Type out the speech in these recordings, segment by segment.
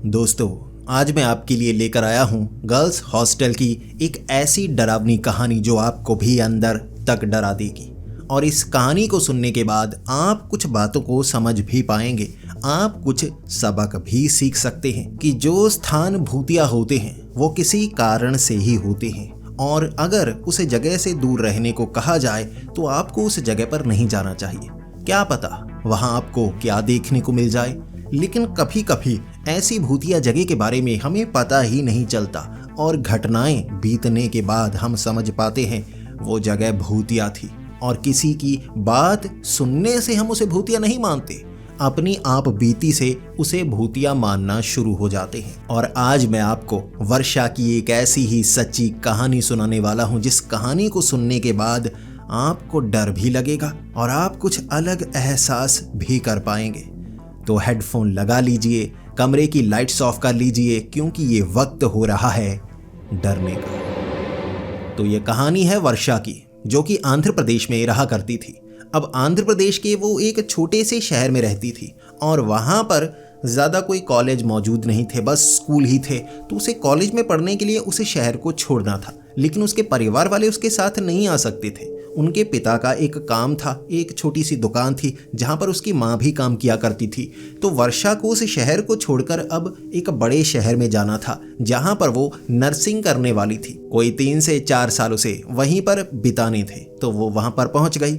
दोस्तों, आज मैं आपके लिए लेकर आया हूँ गर्ल्स हॉस्टल की एक ऐसी डरावनी कहानी जो आपको भी अंदर तक डरा देगी। और इस कहानी को सुनने के बाद आप कुछ बातों को समझ भी पाएंगे। आप कुछ सबक भी सीख सकते हैं कि जो स्थान भूतिया होते हैं वो किसी कारण से ही होते हैं, और अगर उस जगह से दूर रहने को कहा जाए तो आपको उस जगह पर नहीं जाना चाहिए। क्या पता वहाँ आपको क्या देखने को मिल जाए। लेकिन कभी कभी ऐसी भूतिया जगह के बारे में हमें पता ही नहीं चलता, और घटनाएं बीतने के बाद हम समझ पाते हैं वो जगह भूतिया थी। और किसी की बात सुनने से हम उसे भूतिया नहीं मानते, अपनी आप बीती से उसे भूतिया मानना शुरू हो जाते हैं। और आज मैं आपको वर्षा की एक ऐसी ही सच्ची कहानी सुनाने वाला हूं, जिस कहानी को सुनने के बाद आपको डर भी लगेगा और आप कुछ अलग एहसास भी कर पाएंगे। तो हेडफोन लगा लीजिए, कमरे की लाइट्स ऑफ कर लीजिए, क्योंकि ये वक्त हो रहा है डरने का। तो ये कहानी है वर्षा की, जो कि आंध्र प्रदेश में रहा करती थी। अब आंध्र प्रदेश के वो एक छोटे से शहर में रहती थी, और वहाँ पर ज़्यादा कोई कॉलेज मौजूद नहीं थे, बस स्कूल ही थे। तो उसे कॉलेज में पढ़ने के लिए उसे शहर को छोड़ना था, लेकिन उसके परिवार वाले उसके साथ नहीं आ सकते थे। उनके पिता का एक काम था, एक छोटी सी दुकान थी जहाँ पर उसकी माँ भी काम किया करती थी। तो वर्षा को उस शहर को छोड़कर अब एक बड़े शहर में जाना था, जहाँ पर वो नर्सिंग करने वाली थी। कोई 3 से 4 साल उसे वहीं पर बिताने थे, तो वो वहाँ पर पहुँच गई।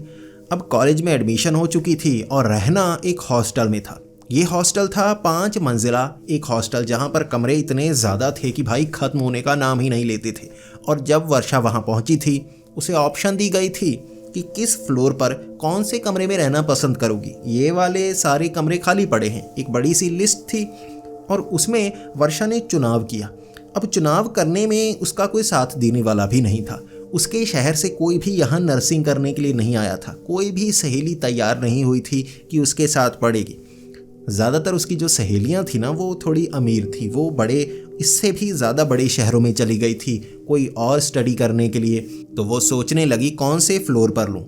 अब कॉलेज में एडमिशन हो चुकी थी और रहना एक हॉस्टल में था। ये हॉस्टल था 5 मंजिला एक हॉस्टल, जहाँ पर कमरे इतने ज़्यादा थे कि भाई ख़त्म होने का नाम ही नहीं लेते थे। और जब वर्षा वहाँ पहुँची थी, उसे ऑप्शन दी गई थी कि किस फ्लोर पर कौन से कमरे में रहना पसंद करोगी। ये वाले सारे कमरे खाली पड़े हैं, एक बड़ी सी लिस्ट थी, और उसमें वर्षा ने चुनाव किया। अब चुनाव करने में उसका कोई साथ देने वाला भी नहीं था। उसके शहर से कोई भी यहाँ नर्सिंग करने के लिए नहीं आया था, कोई भी सहेली तैयार नहीं हुई थी कि उसके साथ पढ़ेगी। ज़्यादातर उसकी जो सहेलियाँ थी ना, वो थोड़ी अमीर थी, वो बड़े इससे भी ज़्यादा बड़े शहरों में चली गई थी कोई और स्टडी करने के लिए। तो वो सोचने लगी कौन से फ्लोर पर लूँ,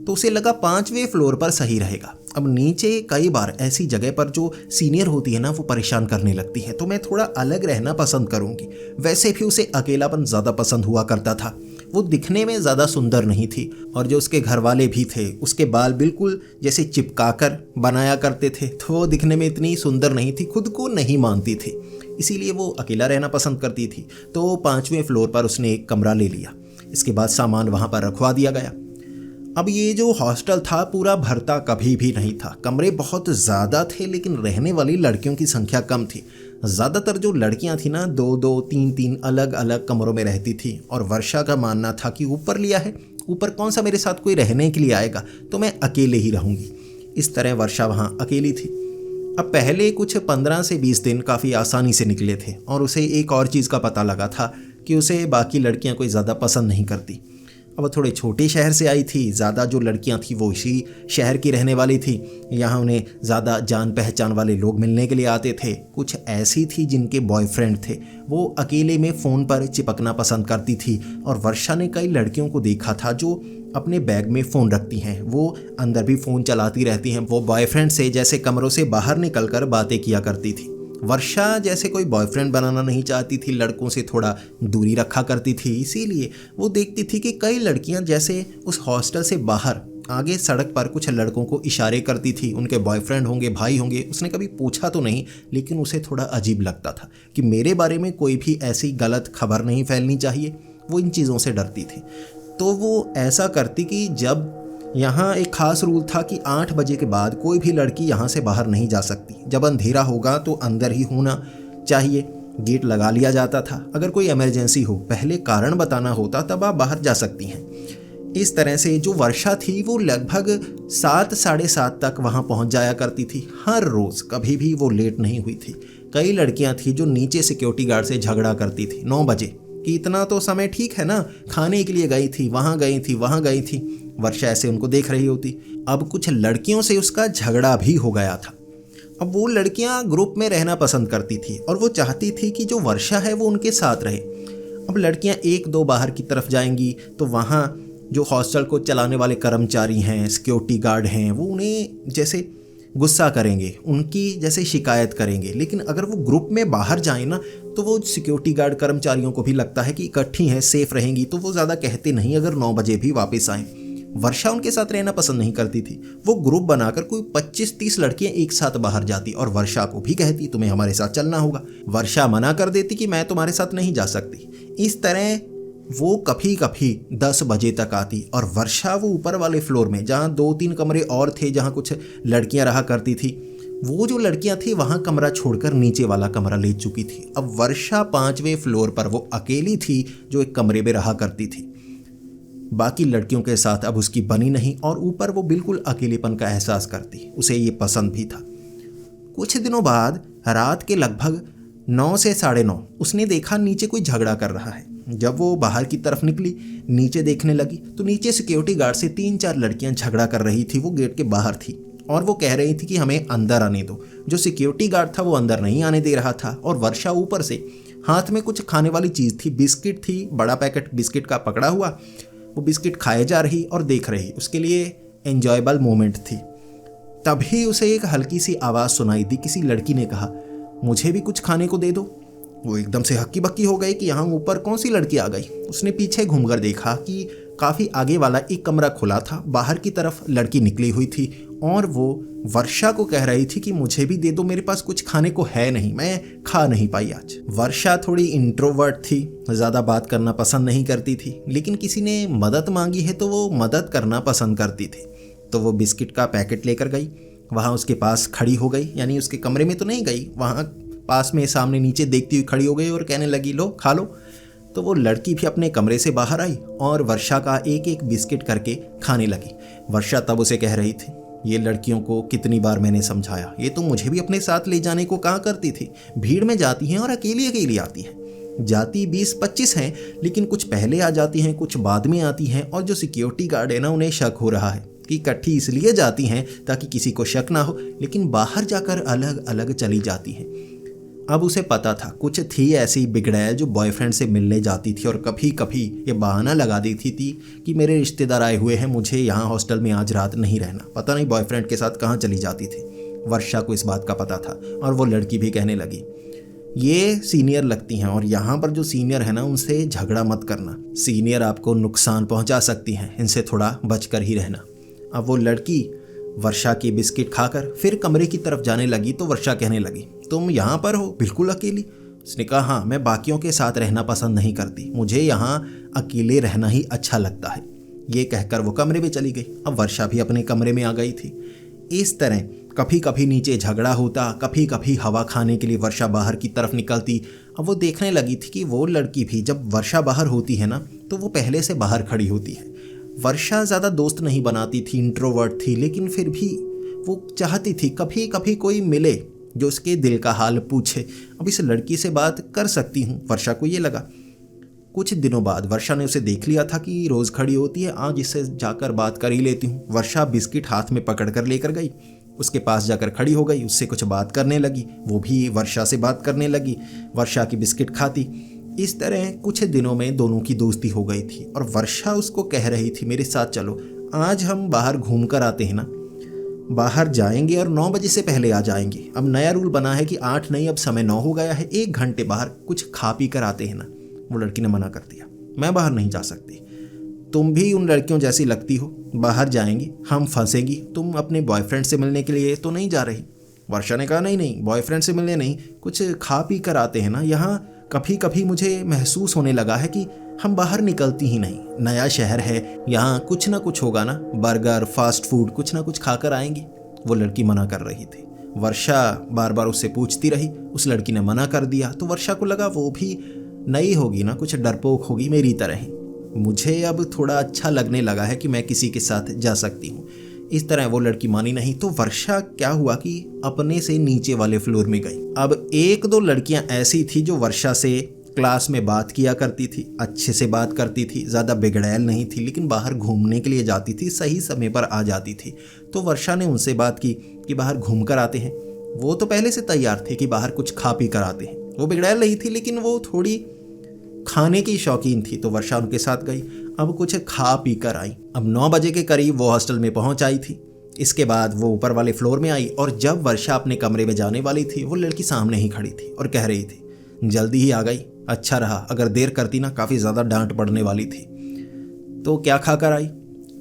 तो उसे लगा 5वें फ्लोर पर सही रहेगा। अब नीचे कई बार ऐसी जगह पर जो सीनियर होती है ना, वो परेशान करने लगती है, तो मैं थोड़ा अलग रहना पसंद करूँगी। वैसे भी उसे अकेलापन ज़्यादा पसंद हुआ करता था। वो दिखने में ज़्यादा सुंदर नहीं थी, और जो उसके घर वाले भी थे, उसके बाल बिल्कुल जैसे चिपकाकर बनाया करते थे, तो वो दिखने में इतनी सुंदर नहीं थी, खुद को नहीं मानती थी, इसीलिए वो अकेला रहना पसंद करती थी। तो 5वें फ्लोर पर उसने एक कमरा ले लिया। इसके बाद सामान वहाँ पर रखवा दिया गया। अब ये जो हॉस्टल था पूरा भरता कभी भी नहीं था। कमरे बहुत ज़्यादा थे, लेकिन रहने वाली लड़कियों की संख्या कम थी। ज़्यादातर जो लड़कियां थी ना, 2-2, 3-3 अलग अलग कमरों में रहती थी। और वर्षा का मानना था कि ऊपर लिया है, ऊपर कौन सा मेरे साथ कोई रहने के लिए आएगा, तो मैं अकेले ही रहूँगी। इस तरह वर्षा वहाँ अकेली थी। अब पहले कुछ 15 से 20 दिन काफ़ी आसानी से निकले थे, और उसे एक और चीज़ का पता लगा था कि उसे बाकी लड़कियां कोई ज़्यादा पसंद नहीं करती। अब थोड़े छोटे शहर से आई थी, ज़्यादा जो लड़कियां थी वो इसी शहर की रहने वाली थी। यहाँ उन्हें ज़्यादा जान पहचान वाले लोग मिलने के लिए आते थे। कुछ ऐसी थी जिनके बॉयफ्रेंड थे, वो अकेले में फ़ोन पर चिपकना पसंद करती थी। और वर्षा ने कई लड़कियों को देखा था जो अपने बैग में फ़ोन रखती हैं, वो अंदर भी फ़ोन चलाती रहती हैं। वो बॉयफ्रेंड से जैसे कमरों से बाहर निकलकर बातें किया करती थी। वर्षा जैसे कोई बॉयफ्रेंड बनाना नहीं चाहती थी, लड़कों से थोड़ा दूरी रखा करती थी। इसीलिए वो देखती थी कि कई लड़कियां जैसे उस हॉस्टल से बाहर आगे सड़क पर कुछ लड़कों को इशारे करती थी, उनके बॉयफ्रेंड होंगे, भाई होंगे। उसने कभी पूछा तो नहीं, लेकिन उसे थोड़ा अजीब लगता था कि मेरे बारे में कोई भी ऐसी गलत खबर नहीं फैलनी चाहिए। वो इन चीज़ों से डरती थी। तो वो ऐसा करती कि जब यहाँ एक ख़ास रूल था कि 8 बजे के बाद कोई भी लड़की यहाँ से बाहर नहीं जा सकती। जब अंधेरा होगा तो अंदर ही होना चाहिए। गेट लगा लिया जाता था। अगर कोई इमरजेंसी हो, पहले कारण बताना होता, तब आप बाहर जा सकती हैं। इस तरह से जो वर्षा थी वो लगभग 7, साढ़े 7 तक वहाँ पहुँच जाया करती थी हर रोज़। कभी भी वो लेट नहीं हुई थी। कई लड़कियाँ थी जो नीचे सिक्योरिटी गार्ड से झगड़ा करती थी 9 बजे कि इतना तो समय ठीक है ना, खाने के लिए गई थी, वहाँ गई थी, वहाँ गई थी। वर्षा ऐसे उनको देख रही होती। अब कुछ लड़कियों से उसका झगड़ा भी हो गया था। अब वो लड़कियां ग्रुप में रहना पसंद करती थी, और वो चाहती थी कि जो वर्षा है वो उनके साथ रहे। अब लड़कियां 1-2 बाहर की तरफ जाएंगी, तो वहाँ जो हॉस्टल को चलाने वाले कर्मचारी हैं, सिक्योरिटी गार्ड हैं, वो उन्हें जैसे गुस्सा करेंगे, उनकी जैसे शिकायत करेंगे। लेकिन अगर वो ग्रुप में बाहर जाए ना, तो वो सिक्योरिटी गार्ड कर्मचारियों को भी लगता है कि इकट्ठी हैं, सेफ रहेंगी, तो वो ज़्यादा कहते नहीं अगर 9 बजे भी वापस आएँ। वर्षा उनके साथ रहना पसंद नहीं करती थी। वो ग्रुप बनाकर कोई 25-30 लड़कियां एक साथ बाहर जाती और वर्षा को भी कहती तुम्हें हमारे साथ चलना होगा। वर्षा मना कर देती कि मैं तुम्हारे साथ नहीं जा सकती। इस तरह वो कभी कभी 10 बजे तक आती और वर्षा वो ऊपर वाले फ्लोर में, जहाँ 2-3 कमरे और थे जहाँ कुछ लड़कियां रहा करती थी, वो जो लड़कियां थी वहाँ कमरा छोड़कर नीचे वाला कमरा ले चुकी थी। अब वर्षा 5वें फ्लोर पर वो अकेली थी जो एक कमरे में रहा करती थी। बाकी लड़कियों के साथ अब उसकी बनी नहीं और ऊपर वो बिल्कुल अकेलेपन का एहसास करती। उसे ये पसंद भी था। कुछ दिनों बाद रात के लगभग 9 से 9:30 उसने देखा नीचे कोई झगड़ा कर रहा है। जब वो बाहर की तरफ निकली, नीचे देखने लगी तो नीचे सिक्योरिटी गार्ड से 3-4 लड़कियां झगड़ा कर रही थी। वो गेट के बाहर थी और वो कह रही थी कि हमें अंदर आने दो। जो सिक्योरिटी गार्ड था वो अंदर नहीं आने दे रहा था और वर्षा ऊपर से हाथ में कुछ खाने वाली चीज़ थी, बिस्किट थी, बड़ा पैकेट बिस्किट का पकड़ा हुआ। वो बिस्किट खाए जा रही और देख रही, उसके लिए एंजॉयबल मोमेंट थी। तभी उसे एक हल्की सी आवाज़ सुनाई दी। किसी लड़की ने कहा, मुझे भी कुछ खाने को दे दो। वो एकदम से हक्की बक्की हो गई कि यहाँ ऊपर कौन सी लड़की आ गई। उसने पीछे घूमकर देखा कि काफ़ी आगे वाला एक कमरा खुला था, बाहर की तरफ लड़की निकली हुई थी और वो वर्षा को कह रही थी कि मुझे भी दे दो, मेरे पास कुछ खाने को है नहीं, मैं खा नहीं पाई आज। वर्षा थोड़ी इंट्रोवर्ट थी, ज़्यादा बात करना पसंद नहीं करती थी, लेकिन किसी ने मदद मांगी है तो वो मदद करना पसंद करती थी। तो वो बिस्किट का पैकेट लेकर गई, वहाँ उसके पास खड़ी हो गई, यानी उसके कमरे में तो नहीं गई, वहाँ पास में सामने नीचे देखती हुई खड़ी हो गई और कहने लगी, लो खा लो। तो वो लड़की भी अपने कमरे से बाहर आई और वर्षा का एक एक बिस्किट करके खाने लगी। वर्षा तब उसे कह रही थी, ये लड़कियों को कितनी बार मैंने समझाया, ये तो मुझे भी अपने साथ ले जाने को कहा करती थी। भीड़ में जाती हैं और अकेली अकेली आती हैं। जाती 20-25 हैं, लेकिन कुछ पहले आ जाती हैं, कुछ बाद में आती हैं। और जो सिक्योरिटी गार्ड है ना, उन्हें शक हो रहा है कि इकट्ठी इसलिए जाती हैं ताकि किसी को शक ना हो, लेकिन बाहर जाकर अलग अलग चली जाती हैं। अब उसे पता था कुछ थी ऐसी बिगड़ैल जो बॉयफ्रेंड से मिलने जाती थी और कभी कभी ये बहाना लगा देती थी कि मेरे रिश्तेदार आए हुए हैं, मुझे यहाँ हॉस्टल में आज रात नहीं रहना। पता नहीं बॉयफ्रेंड के साथ कहाँ चली जाती थी। वर्षा को इस बात का पता था और वो लड़की भी कहने लगी, ये सीनियर लगती हैं और यहाँ पर जो सीनियर है ना, उनसे झगड़ा मत करना, सीनियर आपको नुकसान पहुँचा सकती हैं, इनसे थोड़ा बचकर ही रहना। अब वो लड़की वर्षा की बिस्किट खाकर फिर कमरे की तरफ जाने लगी तो वर्षा कहने लगी, तुम यहाँ पर हो बिल्कुल अकेली? उसने कहा, हाँ, मैं बाकियों के साथ रहना पसंद नहीं करती, मुझे यहाँ अकेले रहना ही अच्छा लगता है। ये कहकर वो कमरे में चली गई। अब वर्षा भी अपने कमरे में आ गई थी। इस तरह कभी कभी नीचे झगड़ा होता, कभी कभी हवा खाने के लिए वर्षा बाहर की तरफ निकलती। अब वो देखने लगी थी कि वो लड़की भी जब वर्षा बाहर होती है ना, तो वो पहले से बाहर खड़ी होती है। वर्षा ज़्यादा दोस्त नहीं बनाती थी, इंट्रोवर्ट थी, लेकिन फिर भी वो चाहती थी कभी कभी कोई मिले जो उसके दिल का हाल पूछे। अब इस लड़की से बात कर सकती हूँ, वर्षा को ये लगा। कुछ दिनों बाद वर्षा ने उसे देख लिया था कि रोज़ खड़ी होती है, आज इससे जाकर बात कर ही लेती हूँ। वर्षा बिस्किट हाथ में पकड़ कर लेकर गई, उसके पास जाकर खड़ी हो गई, उससे कुछ बात करने लगी, वो भी वर्षा से बात करने लगी, वर्षा की बिस्किट खाती। इस तरह कुछ दिनों में दोनों की दोस्ती हो गई थी और वर्षा उसको कह रही थी, मेरे साथ चलो, आज हम बाहर घूम कर आते हैं ना, बाहर जाएंगे और 9 बजे से पहले आ जाएंगे। अब नया रूल बना है कि 8 नहीं, अब समय 9 हो गया है, 1 घंटे बाहर कुछ खा पी कर आते हैं ना। वो लड़की ने मना कर दिया, मैं बाहर नहीं जा सकती, तुम भी उन लड़कियों जैसी लगती हो, बाहर जाएंगी हम फंसेंगी, तुम अपने बॉयफ्रेंड से मिलने के लिए तो नहीं जा रही। वर्षा ने कहा, नहीं नहीं, बॉयफ्रेंड से मिलने नहीं, कुछ खा पी कर आते हैं ना। यहाँ कभी कभी मुझे महसूस होने लगा है कि हम बाहर निकलती ही नहीं, नया शहर है, यहाँ कुछ ना कुछ होगा ना, बर्गर, फास्ट फूड, कुछ ना कुछ खाकर आएंगी। वो लड़की मना कर रही थी। वर्षा बार बार उससे पूछती रही, उस लड़की ने मना कर दिया। तो वर्षा को लगा वो भी नई होगी ना, कुछ डरपोक होगी मेरी तरह ही, मुझे अब थोड़ा अच्छा लगने लगा है कि मैं किसी के साथ जा सकती हूँ। इस तरह वो लड़की मानी नहीं। तो वर्षा क्या हुआ कि अपने से नीचे वाले फ्लोर में गई। अब 1-2 लड़कियां ऐसी थी जो वर्षा से क्लास में बात किया करती थी, अच्छे से बात करती थी, ज़्यादा बिगड़ैल नहीं थी, लेकिन बाहर घूमने के लिए जाती थी, सही समय पर आ जाती थी। तो वर्षा ने उनसे बात की कि बाहर घूम कर आते हैं। वो तो पहले से तैयार थे कि बाहर कुछ खा पी कर आते हैं। वो बिगड़ैल नहीं थी, लेकिन वो थोड़ी खाने की शौकीन थी, तो वर्षा उनके साथ गई। अब कुछ खा पी कर आई। अब 9 बजे के करीब वो हॉस्टल में पहुंच आई थी। इसके बाद वो ऊपर वाले फ्लोर में आई और जब वर्षा अपने कमरे में जाने वाली थी वो लड़की सामने ही खड़ी थी और कह रही थी, जल्दी ही आ गई, अच्छा रहा, अगर देर करती ना काफ़ी ज़्यादा डांट पड़ने वाली थी। तो क्या खा कर आई?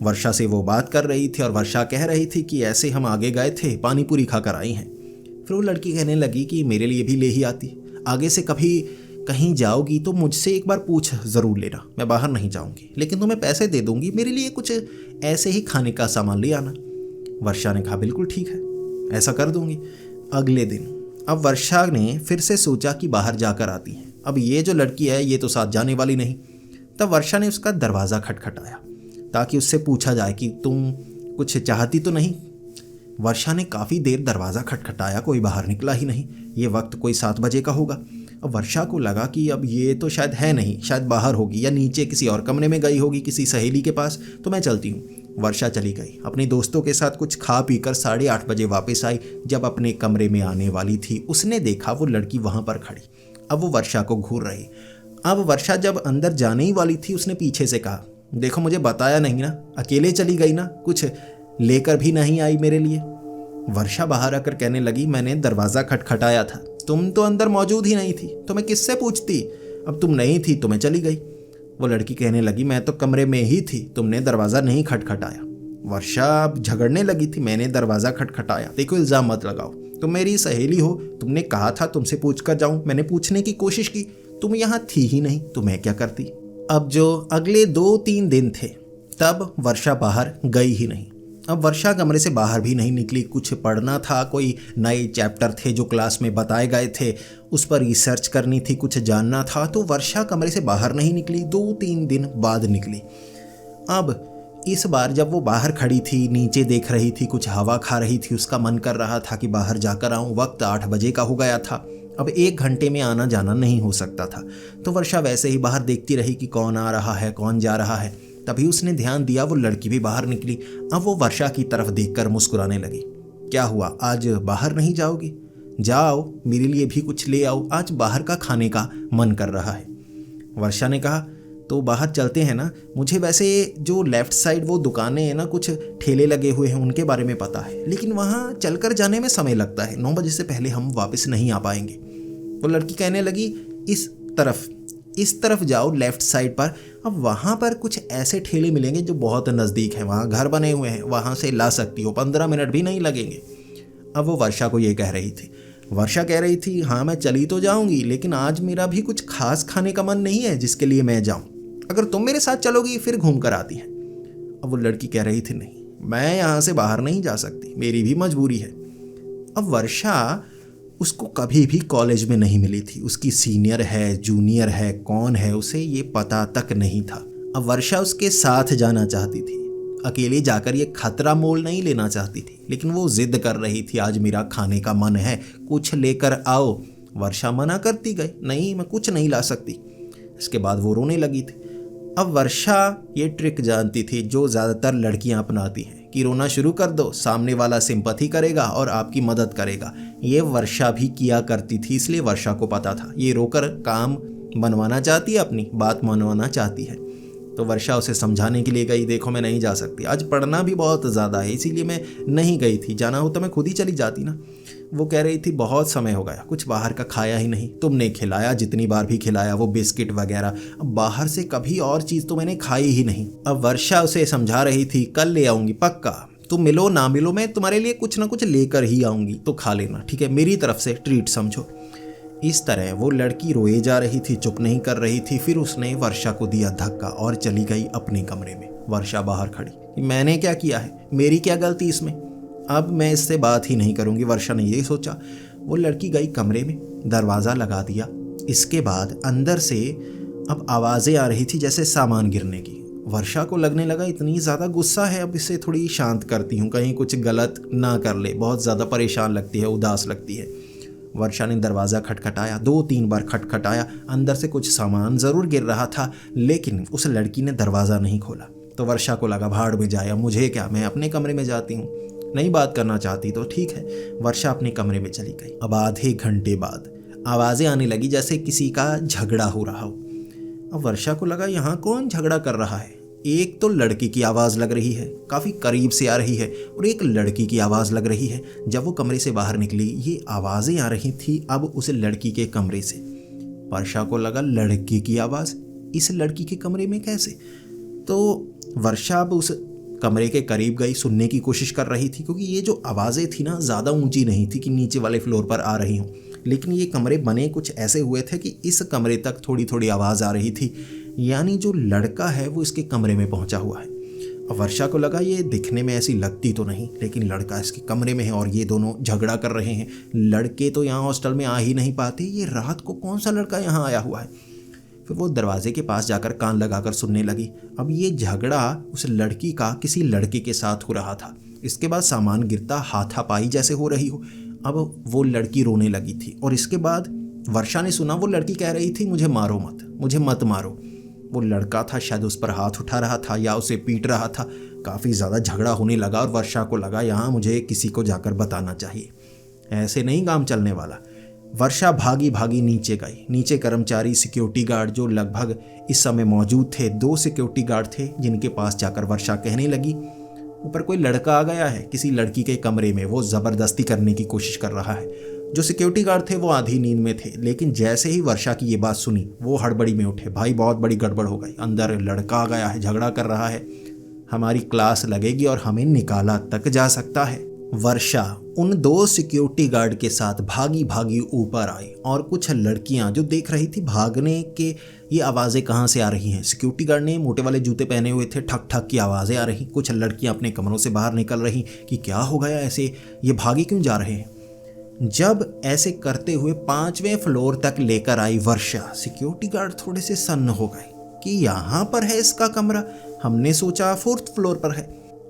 वर्षा से वो बात कर रही थी और वर्षा कह रही थी कि ऐसे हम आगे गए थे, पानी पूरी खा कर आई हैं। फिर वो लड़की कहने लगी कि मेरे लिए भी ले ही आती, आगे से कभी कहीं जाओगी तो मुझसे एक बार पूछ ज़रूर लेना, मैं बाहर नहीं जाऊंगी, लेकिन तुम्हें पैसे दे दूंगी, मेरे लिए कुछ ऐसे ही खाने का सामान ले आना। वर्षा ने कहा बिल्कुल ठीक है, ऐसा कर दूंगी। अगले दिन अब वर्षा ने फिर से सोचा कि बाहर जाकर आती है, अब ये जो लड़की है ये तो साथ जाने वाली नहीं। तब वर्षा ने उसका दरवाज़ा खटखटाया ताकि उससे पूछा जाए कि तुम कुछ चाहती तो नहीं। वर्षा ने काफ़ी देर दरवाज़ा खटखटाया, कोई बाहर निकला ही नहीं। ये वक्त कोई 7 बजे का होगा। अब वर्षा को लगा कि अब ये तो शायद है नहीं, शायद बाहर होगी या नीचे किसी और कमरे में गई होगी किसी सहेली के पास, तो मैं चलती हूँ। वर्षा चली गई, अपने दोस्तों के साथ कुछ खा पी कर 8:30 बजे वापस आई। जब अपने कमरे में आने वाली थी उसने देखा वो लड़की वहाँ पर खड़ी, अब वो वर्षा को घूर रही। अब वर्षा जब अंदर जाने ही वाली थी उसने पीछे से कहा, देखो मुझे बताया नहीं ना, अकेले चली गई ना, कुछ लेकर भी नहीं आई मेरे लिए। वर्षा बाहर आकर कहने लगी, मैंने दरवाज़ा खटखटाया था, तुम तो अंदर मौजूद ही नहीं थी, तो मैं किससे पूछती, अब तुम नहीं थी तो मैं चली गई। वो लड़की कहने लगी, मैं तो कमरे में ही थी, तुमने दरवाज़ा नहीं खटखटाया। वर्षा अब झगड़ने लगी थी, मैंने दरवाज़ा खटखटाया, देखो इल्ज़ाम मत लगाओ, तुम मेरी सहेली हो, तुमने कहा था तुमसे पूछ कर जाऊँ, मैंने पूछने की कोशिश की, तुम यहाँ थी ही नहीं, तो मैं क्या करती। अब जो अगले 2-3 दिन थे तब वर्षा बाहर गई ही नहीं। अब वर्षा कमरे से बाहर भी नहीं निकली, कुछ पढ़ना था, कोई नए चैप्टर थे जो क्लास में बताए गए थे उस पर रिसर्च करनी थी, कुछ जानना था, तो वर्षा कमरे से बाहर नहीं निकली। 2-3 दिन बाद निकली। अब इस बार जब वो बाहर खड़ी थी, नीचे देख रही थी, कुछ हवा खा रही थी, उसका मन कर रहा था कि बाहर जाकर आऊँ। वक्त 8 बजे का हो गया था, अब 1 घंटे में आना जाना नहीं हो सकता था, तो वर्षा वैसे ही बाहर देखती रही कि कौन आ रहा है, कौन जा रहा है। तभी उसने ध्यान दिया वो लड़की भी बाहर निकली। अब वो वर्षा की तरफ देखकर मुस्कुराने लगी। क्या हुआ, आज बाहर नहीं जाओगी? जाओ, मेरे लिए भी कुछ ले आओ, आज बाहर का खाने का मन कर रहा है। वर्षा ने कहा, तो बाहर चलते हैं ना, मुझे वैसे जो लेफ़्ट साइड वो दुकानें हैं ना, कुछ ठेले लगे हुए हैं, उनके बारे में पता है, लेकिन वहाँ चलकर जाने में समय लगता है, 9 बजे से पहले हम वापस नहीं आ पाएंगे। वो लड़की कहने लगी, इस तरफ जाओ लेफ़्ट साइड पर, अब वहाँ पर कुछ ऐसे ठेले मिलेंगे जो बहुत नज़दीक हैं, वहाँ घर बने हुए हैं, वहाँ से ला सकती हो, 15 मिनट भी नहीं लगेंगे। अब वो वर्षा को ये कह रही थी। वर्षा कह रही थी, हाँ मैं चली तो जाऊँगी, लेकिन आज मेरा भी कुछ खास खाने का मन नहीं है जिसके लिए मैं जाऊँ, अगर तुम मेरे साथ चलोगी फिर घूम कर आती है। अब वो लड़की कह रही थी, नहीं मैं यहाँ से बाहर नहीं जा सकती, मेरी भी मजबूरी है। अब वर्षा उसको कभी भी कॉलेज में नहीं मिली थी, उसकी सीनियर है, जूनियर है, कौन है उसे ये पता तक नहीं था। अब वर्षा उसके साथ जाना चाहती थी, अकेले जाकर ये खतरा मोल नहीं लेना चाहती थी, लेकिन वो जिद कर रही थी, आज मेरा खाने का मन है, कुछ लेकर आओ। वर्षा मना करती गई, नहीं मैं कुछ नहीं ला सकती। इसके बाद वो रोने लगी थी। अब वर्षा ये ट्रिक जानती थी जो ज़्यादातर लड़कियां अपनाती हैं कि रोना शुरू कर दो, सामने वाला सिंपैथी करेगा और आपकी मदद करेगा। ये वर्षा भी किया करती थी, इसलिए वर्षा को पता था ये रोकर काम बनवाना चाहती है, अपनी बात मनवाना चाहती है। तो वर्षा उसे समझाने के लिए गई, देखो मैं नहीं जा सकती, आज पढ़ना भी बहुत ज़्यादा है, इसीलिए मैं नहीं गई थी, जाना हो तो मैं खुद ही चली जाती ना। वो कह रही थी, बहुत समय हो गया, कुछ बाहर का खाया ही नहीं, तुमने खिलाया, जितनी बार भी खिलाया, वो बिस्किट वगैरह, अब बाहर से कभी और चीज़ तो मैंने खाई ही नहीं। अब वर्षा उसे समझा रही थी, कल ले आऊँगी पक्का, तुम मिलो ना मिलो, मैं तुम्हारे लिए कुछ ना कुछ लेकर ही आऊँगी, तो खा लेना, ठीक है, मेरी तरफ से ट्रीट समझो। इस तरह वो लड़की रोए जा रही थी, चुप नहीं कर रही थी। फिर उसने वर्षा को दिया धक्का और चली गई अपने कमरे में। वर्षा बाहर खड़ी, मैंने क्या किया है, मेरी क्या गलती इसमें, अब मैं इससे बात ही नहीं करूँगी, वर्षा ने ये सोचा। वो लड़की गई कमरे में, दरवाज़ा लगा दिया। इसके बाद अंदर से अब आवाज़ें आ रही थी जैसे सामान गिरने की। वर्षा को लगने लगा इतनी ज़्यादा गुस्सा है, अब इसे थोड़ी शांत करती हूँ, कहीं कुछ गलत ना कर ले, बहुत ज़्यादा परेशान लगती है, उदास लगती है। वर्षा ने दरवाज़ा खटखटाया, 2-3 बार खटखटाया, अंदर से कुछ सामान ज़रूर गिर रहा था, लेकिन उस लड़की ने दरवाज़ा नहीं खोला। तो वर्षा को लगा भाड़ में जाए, मुझे क्या, मैं अपने कमरे में जाती हूँ, नहीं बात करना चाहती तो ठीक है। वर्षा अपने कमरे में चली गई। अब आधे घंटे बाद आवाज़ें आने लगी जैसे किसी का झगड़ा हो रहा हो। अब वर्षा को लगा यहाँ कौन झगड़ा कर रहा है, एक तो लड़के की आवाज़ लग रही है, काफ़ी करीब से आ रही है, और एक लड़की की आवाज़ लग रही है। जब वो कमरे से बाहर निकली, ये आवाज़ें आ रही थी अब उस लड़की के कमरे से। वर्षा को लगा लड़के की आवाज़ इस लड़की के कमरे में कैसे? तो वर्षा अब उस कमरे के करीब गई, सुनने की कोशिश कर रही थी, क्योंकि ये जो आवाज़ें थी ना ज़्यादा ऊंची नहीं थी कि नीचे वाले फ्लोर पर आ रही हूँ, लेकिन ये कमरे बने कुछ ऐसे हुए थे कि इस कमरे तक थोड़ी थोड़ी आवाज़ आ रही थी, यानी जो लड़का है वो इसके कमरे में पहुँचा हुआ है। अब वर्षा को लगा ये दिखने में ऐसी लगती तो नहीं, लेकिन लड़का इसके कमरे में है और ये दोनों झगड़ा कर रहे हैं। लड़के तो यहाँ हॉस्टल में आ ही नहीं पाते, ये रात को कौन सा लड़का यहाँ आया हुआ है? फिर वो दरवाजे के पास जाकर कान लगाकर सुनने लगी। अब ये झगड़ा उस लड़की का किसी लड़के के साथ हो रहा था। इसके बाद सामान गिरता हाथापाई जैसे हो रही हो। अब वो लड़की रोने लगी थी, और इसके बाद वर्षा ने सुना वो लड़की कह रही थी मुझे मारो मत, मुझे मत मारो। वो लड़का था शायद उस पर हाथ उठा रहा था या उसे पीट रहा था। काफ़ी ज़्यादा झगड़ा होने लगा और वर्षा को लगा यहाँ मुझे किसी को जाकर बताना चाहिए, ऐसे नहीं काम चलने वाला। वर्षा भागी भागी नीचे गई। नीचे कर्मचारी सिक्योरिटी गार्ड जो लगभग इस समय मौजूद थे, 2 सिक्योरिटी गार्ड थे, जिनके पास जाकर वर्षा कहने लगी ऊपर कोई लड़का आ गया है किसी लड़की के कमरे में, वो ज़बरदस्ती करने की कोशिश कर रहा है। जो सिक्योरिटी गार्ड थे वो आधी नींद में थे, लेकिन जैसे ही वर्षा की ये बात सुनी वो हड़बड़ी में उठे। भाई बहुत बड़ी गड़बड़ हो गई, अंदर लड़का आ गया है, झगड़ा कर रहा है, हमारी क्लास लगेगी और हमें निकाला तक जा सकता है। वर्षा उन 2 सिक्योरिटी गार्ड के साथ भागी भागी ऊपर आई, और कुछ लड़कियां जो देख रही थी भागने के ये आवाज़ें कहाँ से आ रही हैं। सिक्योरिटी गार्ड ने मोटे वाले जूते पहने हुए थे, ठक ठक की आवाज़ें आ रही। कुछ लड़कियां अपने कमरों से बाहर निकल रही कि क्या हो गया, ऐसे ये भागे क्यों जा रहे हैं। जब ऐसे करते हुए 5वें फ्लोर तक लेकर आई वर्षा, सिक्योरिटी गार्ड थोड़े से सन्न हो गए कि यहाँ पर है इसका कमरा, हमने सोचा 4th फ्लोर पर है।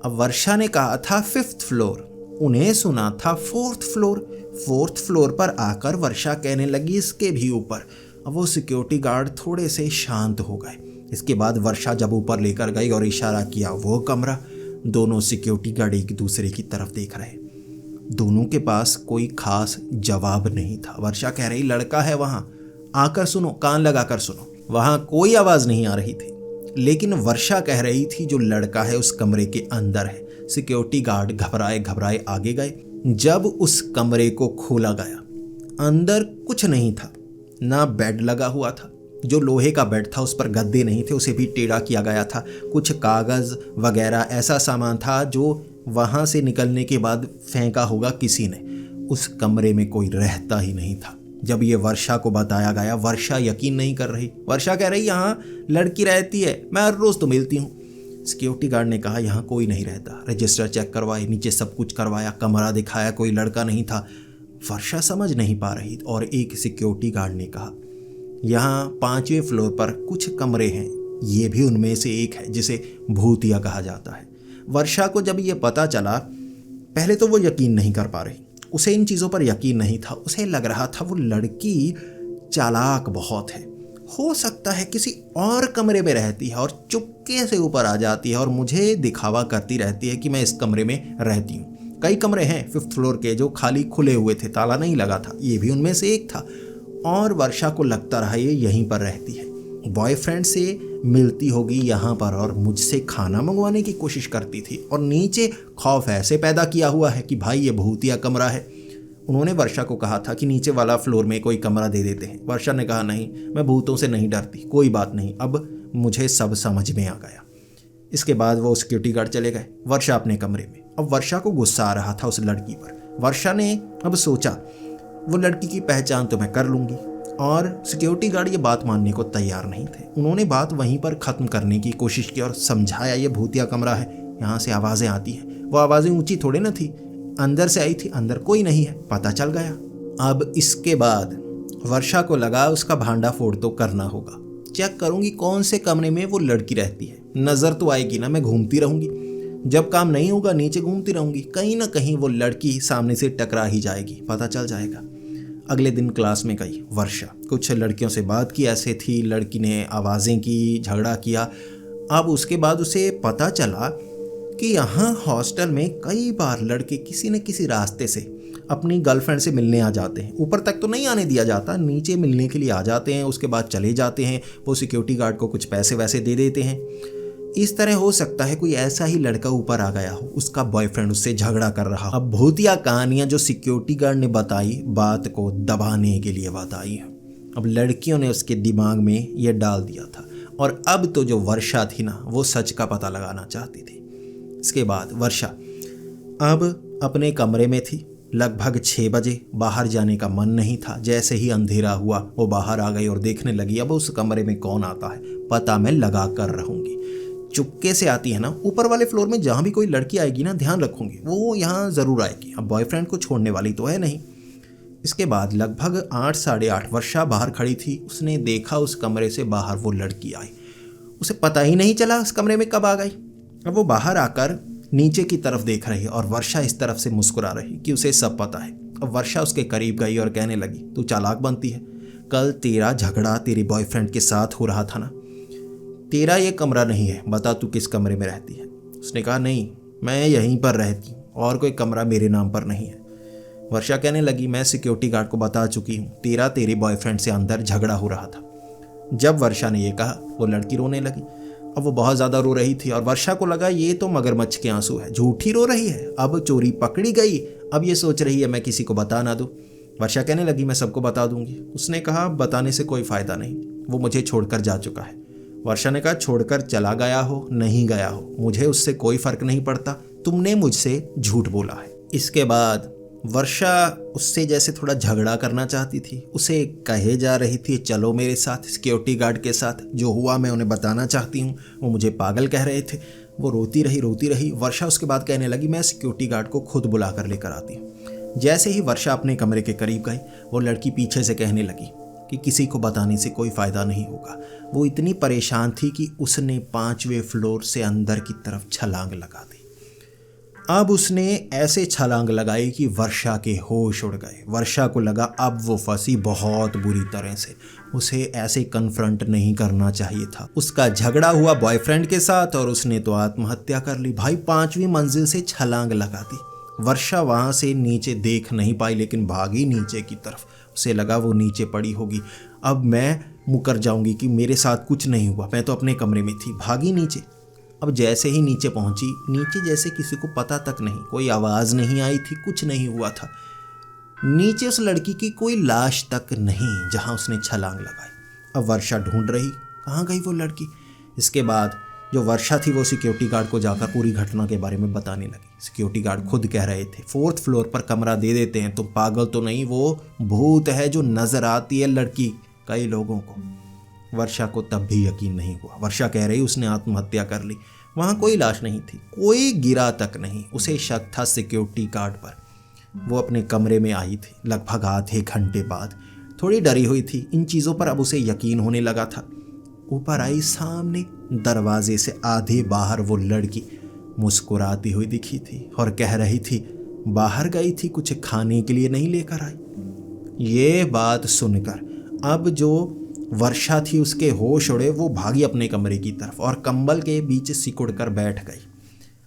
अब वर्षा ने कहा था 5th फ्लोर, उन्हें सुना था 4th फ्लोर। 4th फ्लोर पर आकर वर्षा कहने लगी इसके भी ऊपर। अब वो सिक्योरिटी गार्ड थोड़े से शांत हो गए। इसके बाद वर्षा जब ऊपर लेकर गई और इशारा किया वो कमरा, दोनों सिक्योरिटी गार्ड एक दूसरे की तरफ देख रहे। दोनों के पास कोई खास जवाब नहीं था। वर्षा कह रही लड़का है वहाँ, आकर सुनो, कान लगाकर सुनो। वहाँ कोई आवाज़ नहीं आ रही थी, लेकिन वर्षा कह रही थी जो लड़का है उस कमरे के अंदर है। सिक्योरिटी गार्ड घबराए घबराए आगे गए। जब उस कमरे को खोला गया, अंदर कुछ नहीं था, ना बेड लगा हुआ था, जो लोहे का बेड था उस पर गद्दे नहीं थे, उसे भी टेढ़ा किया गया था। कुछ कागज़ वगैरह ऐसा सामान था जो वहाँ से निकलने के बाद फेंका होगा किसी ने। उस कमरे में कोई रहता ही नहीं था। जब ये वर्षा को बताया गया, वर्षा यकीन नहीं कर रही। वर्षा कह रही यहाँ लड़की रहती है, मैं हर रोज़ तो मिलती हूँ। सिक्योरिटी गार्ड ने कहा यहाँ कोई नहीं रहता। रजिस्टर चेक करवाए, नीचे सब कुछ करवाया, कमरा दिखाया, कोई लड़का नहीं था। वर्षा समझ नहीं पा रही, और एक सिक्योरिटी गार्ड ने कहा यहाँ 5वें फ्लोर पर कुछ कमरे हैं, ये भी उनमें से एक है जिसे भूतिया कहा जाता है। वर्षा को जब ये पता चला, पहले तो वो यकीन नहीं कर पा रही, उसे इन चीज़ों पर यकीन नहीं था। उसे लग रहा था वो लड़की चालाक बहुत है, हो सकता है किसी और कमरे में रहती है और चुपके से ऊपर आ जाती है और मुझे दिखावा करती रहती है कि मैं इस कमरे में रहती हूँ। कई कमरे हैं 5th फ्लोर के जो खाली खुले हुए थे, ताला नहीं लगा था, ये भी उनमें से एक था। और वर्षा को लगता रहा ये यहीं पर रहती है, बॉयफ्रेंड से मिलती होगी यहाँ पर और मुझसे खाना मंगवाने की कोशिश करती थी, और नीचे खौफ ऐसे पैदा किया हुआ है कि भाई ये भूतिया कमरा है। उन्होंने वर्षा को कहा था कि नीचे वाला फ्लोर में कोई कमरा दे देते हैं। वर्षा ने कहा नहीं, मैं भूतों से नहीं डरती, कोई बात नहीं, अब मुझे सब समझ में आ गया। इसके बाद वो सिक्योरिटी गार्ड चले गए, वर्षा अपने कमरे में। अब वर्षा को गुस्सा आ रहा था उस लड़की पर। वर्षा ने अब सोचा वो लड़की की पहचान तो मैं कर लूँगी, और सिक्योरिटी गार्ड ये बात मानने को तैयार नहीं थे। उन्होंने बात वहीं पर ख़त्म करने की कोशिश की और समझाया ये भूतिया कमरा है, यहाँ से आवाज़ें आती हैं। वो आवाज़ें ऊंची थोड़े ना थी, अंदर से आई थी, अंदर कोई नहीं है, पता चल गया। अब इसके बाद वर्षा को लगा उसका भांडा फोड़ तो करना होगा। चेक करूँगी कौन से कमरे में वो लड़की रहती है, नज़र तो आएगी ना, मैं घूमती रहूँगी, जब काम नहीं होगा नीचे घूमती रहूँगी, कहीं ना कहीं वो लड़की सामने से टकरा ही जाएगी, पता चल जाएगा। अगले दिन क्लास में गई वर्षा, कुछ लड़कियों से बात की, ऐसे थी, लड़की ने आवाज़ें की, झगड़ा किया। अब उसके बाद उसे पता चला कि यहाँ हॉस्टल में कई बार लड़के किसी न किसी रास्ते से अपनी गर्लफ्रेंड से मिलने आ जाते हैं। ऊपर तक तो नहीं आने दिया जाता, नीचे मिलने के लिए आ जाते हैं, उसके बाद चले जाते हैं। वो सिक्योरिटी गार्ड को कुछ पैसे वैसे दे देते हैं। इस तरह हो सकता है कोई ऐसा ही लड़का ऊपर आ गया हो, उसका बॉयफ्रेंड उससे झगड़ा कर रहा। अब भूतिया कहानियां जो सिक्योरिटी गार्ड ने बताई बात को दबाने के लिए बताई है। अब लड़कियों ने उसके दिमाग में ये डाल दिया था और अब तो जो वर्षा थी ना वो सच का पता लगाना चाहती थी। इसके बाद वर्षा अब अपने कमरे में थी। लगभग 6 बजे, बाहर जाने का मन नहीं था। जैसे ही अंधेरा हुआ वो बाहर आ गई और देखने लगी अब उस कमरे में कौन आता है, पता मैं लगा कर रहूँगी। चुपके से आती है ना, ऊपर वाले फ्लोर में जहाँ भी कोई लड़की आएगी ना ध्यान रखूँगी, वो यहाँ ज़रूर आएगी। अब बॉयफ्रेंड को छोड़ने वाली तो है नहीं। इसके बाद लगभग 8 साढ़े 8 वर्षा बाहर खड़ी थी। उसने देखा उस कमरे से बाहर वो लड़की आई। उसे पता ही नहीं चला उस कमरे में कब आ गई। अब वो बाहर आकर नीचे की तरफ देख रही है और वर्षा इस तरफ से मुस्कुरा रही कि उसे सब पता है। अब वर्षा उसके करीब गई और कहने लगी, तू चालाक बनती है। कल तेरा झगड़ा तेरे बॉयफ्रेंड के साथ हो रहा था ना, तेरा ये कमरा नहीं है, बता तू किस कमरे में रहती है। उसने कहा, नहीं मैं यहीं पर रहती हूँ और कोई कमरा मेरे नाम पर नहीं है। वर्षा कहने लगी, मैं सिक्योरिटी गार्ड को बता चुकी हूँ तेरा तेरे बॉयफ्रेंड से अंदर झगड़ा हो रहा था। जब वर्षा ने ये कहा वो लड़की रोने लगी। अब वो बहुत ज़्यादा रो रही थी और वर्षा को लगा ये तो मगरमच्छ के आंसू है, झूठी रो रही है। अब चोरी पकड़ी गई। अब ये सोच रही है मैं किसी को बता ना दूँ। वर्षा कहने लगी, मैं सबको बता दूंगी। उसने कहा, बताने से कोई फ़ायदा नहीं, वो मुझे छोड़कर जा चुका है। वर्षा ने कहा, छोड़कर चला गया हो नहीं गया हो मुझे उससे कोई फ़र्क नहीं पड़ता, तुमने मुझसे झूठ बोला है। इसके बाद वर्षा उससे जैसे थोड़ा झगड़ा करना चाहती थी। उसे कहे जा रही थी, चलो मेरे साथ सिक्योरिटी गार्ड के साथ, जो हुआ मैं उन्हें बताना चाहती हूँ, वो मुझे पागल कह रहे थे। वो रोती रही। वर्षा उसके बाद कहने लगी, मैं सिक्योरिटी गार्ड को खुद बुला कर लेकर आती हूँ। जैसे ही वर्षा अपने कमरे के करीब गई वो लड़की पीछे से कहने लगी कि किसी को बताने से कोई फ़ायदा नहीं होगा। वो इतनी परेशान थी कि उसने 5वें फ्लोर से अंदर की तरफ छलांग लगा दी। अब उसने ऐसे छलांग लगाई कि वर्षा के होश उड़ गए। वर्षा को लगा अब वो फंसी बहुत बुरी तरह से। उसे ऐसे कन्फ्रंट नहीं करना चाहिए था। उसका झगड़ा हुआ बॉयफ्रेंड के साथ और उसने तो आत्महत्या कर ली। भाई 5वीं मंजिल से छलांग लगा दी। वर्षा वहाँ से नीचे देख नहीं पाई लेकिन भागी नीचे की तरफ। उसे लगा वो नीचे पड़ी होगी। अब मैं मुकर जाऊंगी कि मेरे साथ कुछ नहीं हुआ, मैं तो अपने कमरे में थी। भागी नीचे। अब जैसे ही नीचे पहुंची, नीचे जैसे किसी को पता तक नहीं, कोई आवाज़ नहीं आई थी, कुछ नहीं हुआ था। नीचे उस लड़की की कोई लाश तक नहीं जहां उसने छलांग लगाई। अब वर्षा ढूंढ रही कहाँ गई वो लड़की। इसके बाद जो वर्षा थी वो सिक्योरिटी गार्ड को जाकर पूरी घटना के बारे में बताने लगी। सिक्योरिटी गार्ड खुद कह रहे थे 4th फ्लोर पर कमरा दे देते हैं, तुम पागल तो नहीं, वो भूत है जो नजर आती है लड़की कई लोगों को। वर्षा को तब भी यकीन नहीं हुआ। वर्षा कह रही उसने आत्महत्या कर ली। वहाँ कोई लाश नहीं थी, कोई गिरा तक नहीं। उसे शक था सिक्योरिटी गार्ड पर। वो अपने कमरे में आई थी लगभग आधे घंटे बाद। थोड़ी डरी हुई थी इन चीज़ों पर, अब उसे यकीन होने लगा था। ऊपर आई, सामने दरवाजे से आधे बाहर वो लड़की मुस्कुराती हुई दिखी थी और कह रही थी बाहर गई थी, कुछ खाने के लिए नहीं लेकर आई। ये बात सुनकर अब जो वर्षा थी उसके होश उड़े। वो भागी अपने कमरे की तरफ और कंबल के बीच सिकुड़ कर बैठ गई।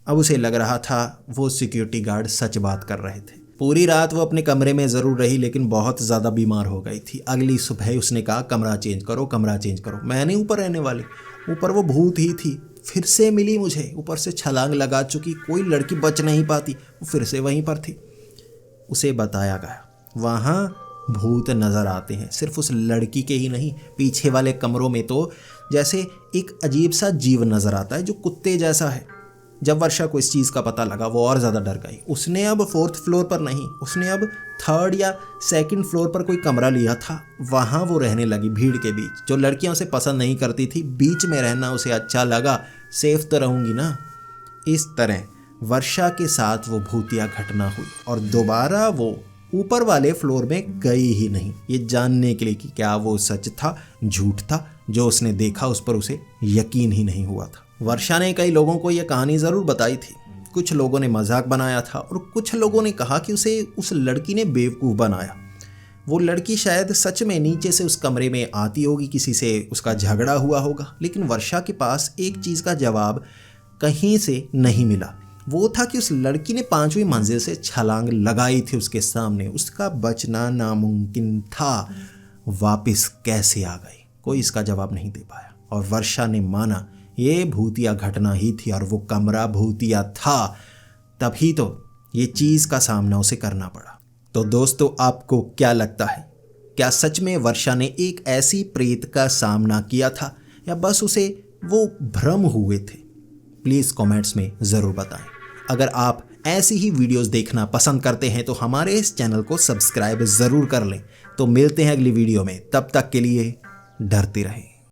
अब उसे लग रहा था वो सिक्योरिटी गार्ड सच बात कर रहे थे। पूरी रात वो अपने कमरे में ज़रूर रही लेकिन बहुत ज़्यादा बीमार हो गई थी। अगली सुबह उसने कहा कमरा चेंज करो, कमरा चेंज करो, मैं नहीं ऊपर रहने वाली। ऊपर वो भूत ही थी, फिर से मिली मुझे, ऊपर से छलांग लगा चुकी, कोई लड़की बच नहीं पाती, वो फिर से वहीं पर थी। उसे बताया गया वहाँ भूत नज़र आते हैं, सिर्फ उस लड़की के ही नहीं, पीछे वाले कमरों में तो जैसे एक अजीब सा जीव नज़र आता है जो कुत्ते जैसा है। जब वर्षा को इस चीज़ का पता लगा वो और ज़्यादा डर गई। उसने अब 4th फ्लोर पर नहीं, उसने अब 3rd या 2nd फ्लोर पर कोई कमरा लिया था। वहाँ वो रहने लगी भीड़ के बीच। जो लड़कियाँ उसे पसंद नहीं करती थी, बीच में रहना उसे अच्छा लगा, सेफ तो रहूँगी ना। इस तरह वर्षा के साथ वो भूतिया घटना हुई और दोबारा वो ऊपर वाले फ्लोर में गई ही नहीं, ये जानने के लिए कि क्या वो सच था झूठ था। जो उसने देखा उस पर उसे यकीन ही नहीं हुआ था। वर्षा ने कई लोगों को यह कहानी ज़रूर बताई थी। कुछ लोगों ने मजाक बनाया था और कुछ लोगों ने कहा कि उसे उस लड़की ने बेवकूफ़ बनाया। वो लड़की शायद सच में नीचे से उस कमरे में आती होगी, किसी से उसका झगड़ा हुआ होगा। लेकिन वर्षा के पास एक चीज़ का जवाब कहीं से नहीं मिला। वो था कि उस लड़की ने 5वीं मंजिल से छलांग लगाई थी उसके सामने, उसका बचना नामुमकिन था। वापस कैसे आ गई, कोई इसका जवाब नहीं दे पाया और वर्षा ने माना ये भूतिया घटना ही थी और वो कमरा भूतिया था, तभी तो ये चीज़ का सामना उसे करना पड़ा। तो दोस्तों, आपको क्या लगता है, क्या सच में वर्षा ने एक ऐसी प्रेत का सामना किया था या बस उसे वो भ्रम हुए थे? प्लीज़ कमेंट्स में ज़रूर बताएं। अगर आप ऐसी ही वीडियोस देखना पसंद करते हैं तो हमारे इस चैनल को सब्सक्राइब ज़रूर कर लें। तो मिलते हैं अगली वीडियो में, तब तक के लिए डरते रहें।